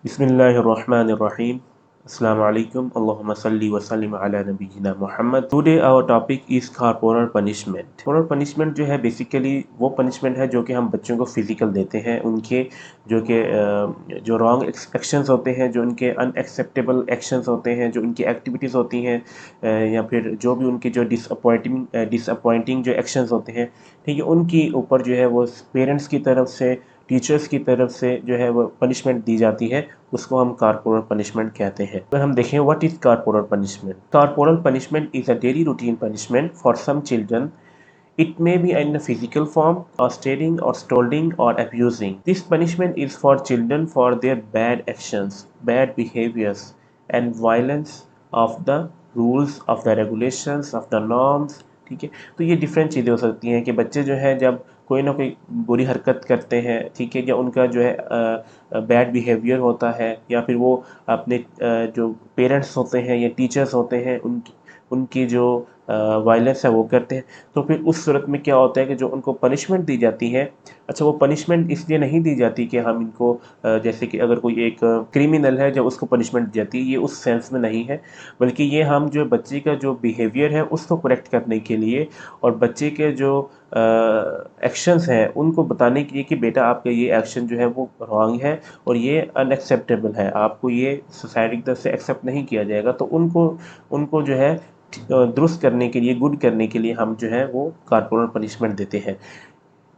Bismillahirrahmanirrahim. Assalamu alaikum. Allahumma salli wa sallim ala nabiyyina Muhammad. Today our topic is corporal punishment. Corporal punishment जो है basically वो punishment है जो कि हम बच्चों को फिजिकल देते हैं, उनके जो कि जो रॉन्ग एक्शंस होते हैं, जो उनके अनएक्सेप्टेबल एक्शंस होते हैं, जो उनकी एक्टिविटीज़ होती हैं, या फिर जो भी उनके जो डिसअपॉइंटिंग जो एक्शंस होते हैं, ठीक है, उनकी ऊपर जो है वो पेरेंट्स की तरफ से, टीचर्स की तरफ से जो है वो पनिशमेंट दी जाती है, उसको हम कॉर्पोरल पनिशमेंट कहते हैं। अगर हम देखें what is corporal punishment, corporal punishment is a daily routine punishment for some children. It may be in a physical form, or stating, or scolding, or abusing. This punishment is for children for their bad actions, bad behaviors, and violence of the rules, of the regulations, of the norms. ठीक है, तो ये different चीज़ें हो सकती हैं कि बच्चे जो है जब कोई ना कोई बुरी हरकत करते हैं, ठीक है, या उनका जो है बैड बिहेवियर होता है, या फिर वो अपने जो पेरेंट्स होते हैं या टीचर्स होते हैं उनकी जो वायलेंस है वो करते हैं, तो फिर उस सूरत में क्या होता है कि जो उनको पनिशमेंट दी जाती है, अच्छा वो पनिशमेंट इसलिए नहीं दी जाती कि हम इनको जैसे कि अगर कोई एक क्रिमिनल है जब उसको पनिशमेंट दी जाती है, ये उस सेंस में नहीं है, बल्कि ये हम जो बच्चे का जो बिहेवियर है उसको करेक्ट करने के लिए और बच्चे के जो एक्शंस हैं उनको बताने के लिए कि बेटा आपका ये एक्शन जो है वो रॉन्ग है और ये अनएक्सेप्टेबल है, आपको ये सोसाइटी की तरफ से एक्सेप्ट नहीं किया जाएगा, तो उनको उनको जो है दुरुस्त करने के लिए, गुड करने के लिए हम जो है वो कॉर्पोरल पनिशमेंट देते हैं।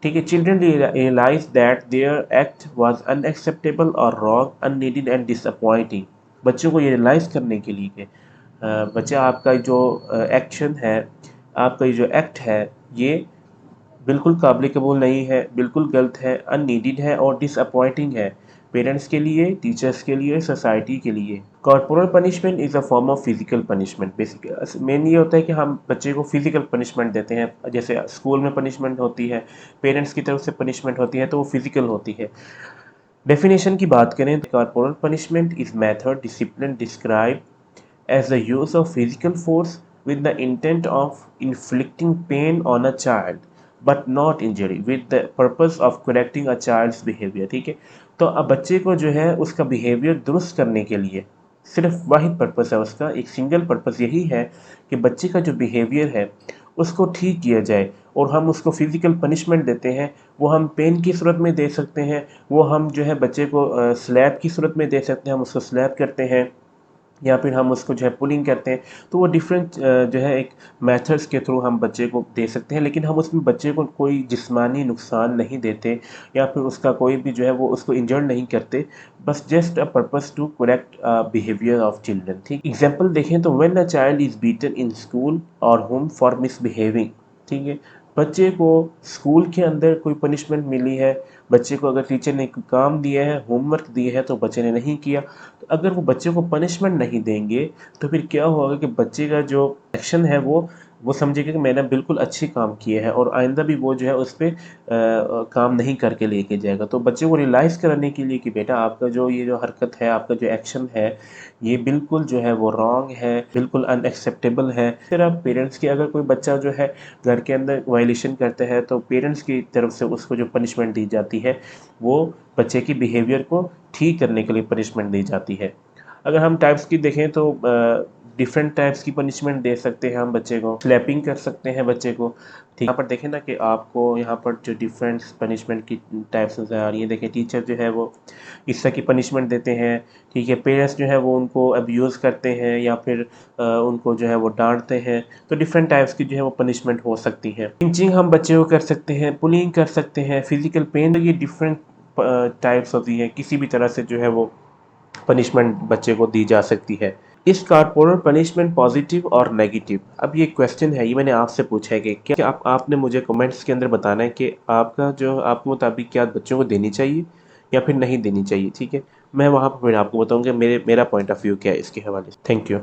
ठीक है, children realise that their act was unacceptable और रॉन्ग, अननीडेड एंड डिसअपॉइंटिंग. बच्चों को ये रियलाइज़ करने के लिए कि बच्चा आपका जो एक्शन है, आपका ये जो एक्ट है, ये बिल्कुल काबिल कबूल नहीं है, बिल्कुल गलत है, अननीडेड है और डिसअपॉइंटिंग है, पेरेंट्स के लिए, टीचर्स के लिए, सोसाइटी के लिए. Corporal punishment is a form of physical punishment. Basic main ये होता है कि हम बच्चे को फिजिकल पनिशमेंट देते हैं, जैसे स्कूल में पनिशमेंट होती है, पेरेंट्स की तरफ से पनिशमेंट होती है, तो वो फिजिकल होती है. डेफिनेशन की बात करें तो corporal punishment is method discipline describe as the use of physical force with the intent of inflicting pain on a child but not injury with the purpose of correcting a child's behavior. ठीक है, तो अब बच्चे को जो है उसका behaviour दुरुस्त करने के लिए सिर्फ वाहिद पर्पस है, उसका एक सिंगल पर्पस यही है कि बच्चे का जो बिहेवियर है उसको ठीक किया जाए, और हम उसको फिज़िकल पनिशमेंट देते हैं. वो हम पेन की सूरत में दे सकते हैं, वो हम जो है बच्चे को स्लैप की सूरत में दे सकते हैं, हम उसको स्लैप करते हैं, या फिर हम उसको जो है पुलिंग करते हैं, तो वो डिफरेंट जो है एक मेथड्स के थ्रू हम बच्चे को दे सकते हैं, लेकिन हम उसमें बच्चे को कोई जिस्मानी नुकसान नहीं देते या फिर उसका कोई भी जो है वो उसको इंजर्ड नहीं करते, बस just a purpose to correct behaviour of children. ठीक, एग्जांपल देखें तो when a child is beaten in school और होम फॉर मिसबिहेविंग. ठीक है, बच्चे को स्कूल के अंदर कोई पनिशमेंट मिली है, बच्चे को अगर टीचर ने कोई काम दिया है, होमवर्क दिया है, तो बच्चे ने नहीं किया, तो अगर वो बच्चे को पनिशमेंट नहीं देंगे तो फिर क्या होगा कि बच्चे का जो एक्शन है वो समझेगा कि मैंने बिल्कुल अच्छी काम किया है, और आइंदा भी वो जो है उस पर काम नहीं करके लेके जाएगा. तो बच्चे को रियलाइज़ कराने के लिए कि बेटा आपका जो ये जो हरकत है, आपका जो एक्शन है, ये बिल्कुल जो है वो रॉन्ग है, बिल्कुल अनएक्सेप्टेबल है. फिर अब पेरेंट्स की अगर कोई बच्चा जो है घर के अंदर वायलेशन करता है, तो पेरेंट्स की तरफ से उसको जो पनिशमेंट दी जाती है वो बच्चे की बिहेवियर को ठीक करने के लिए पनिशमेंट दी जाती है. अगर हम टाइप्स की देखें तो डिफरेंट टाइप्स की पनिशमेंट दे सकते हैं हम बच्चे को. स्लैपिंग कर सकते हैं बच्चे को. ठीक, यहाँ पर देखें ना कि आपको यहाँ पर जो डिफरेंट पनिशमेंट की टाइप्स नज़र आ रही हैं. देखें, टीचर जो है वो इस तरह की पनिशमेंट देते हैं, ठीक है, पेरेंट्स जो है वो उनको अब्यूज़ करते हैं या फिर उनको जो है वो डांटते हैं, तो डिफरेंट टाइप्स की जो है वो पनिशमेंट हो सकती है. पिंचिंग हम बच्चे को कर सकते हैं, पुलिंग कर सकते हैं, फिजिकल पेन, ये डिफरेंट टाइप्स होती है, किसी भी तरह से जो है वो पनिशमेंट बच्चे को दी जा सकती है. इस कॉर्पोरल पनिशमेंट पॉजिटिव और नेगेटिव, अब ये क्वेश्चन है, ये मैंने आपसे पूछा है कि क्या आपने मुझे कमेंट्स के अंदर बताना है कि आपका जो आपके मुताबिक क्या बच्चों को देनी चाहिए या फिर नहीं देनी चाहिए. ठीक है, मैं वहाँ पर फिर आपको बताऊँगा मेरा पॉइंट ऑफ व्यू क्या है इसके हवाले से. Thank you.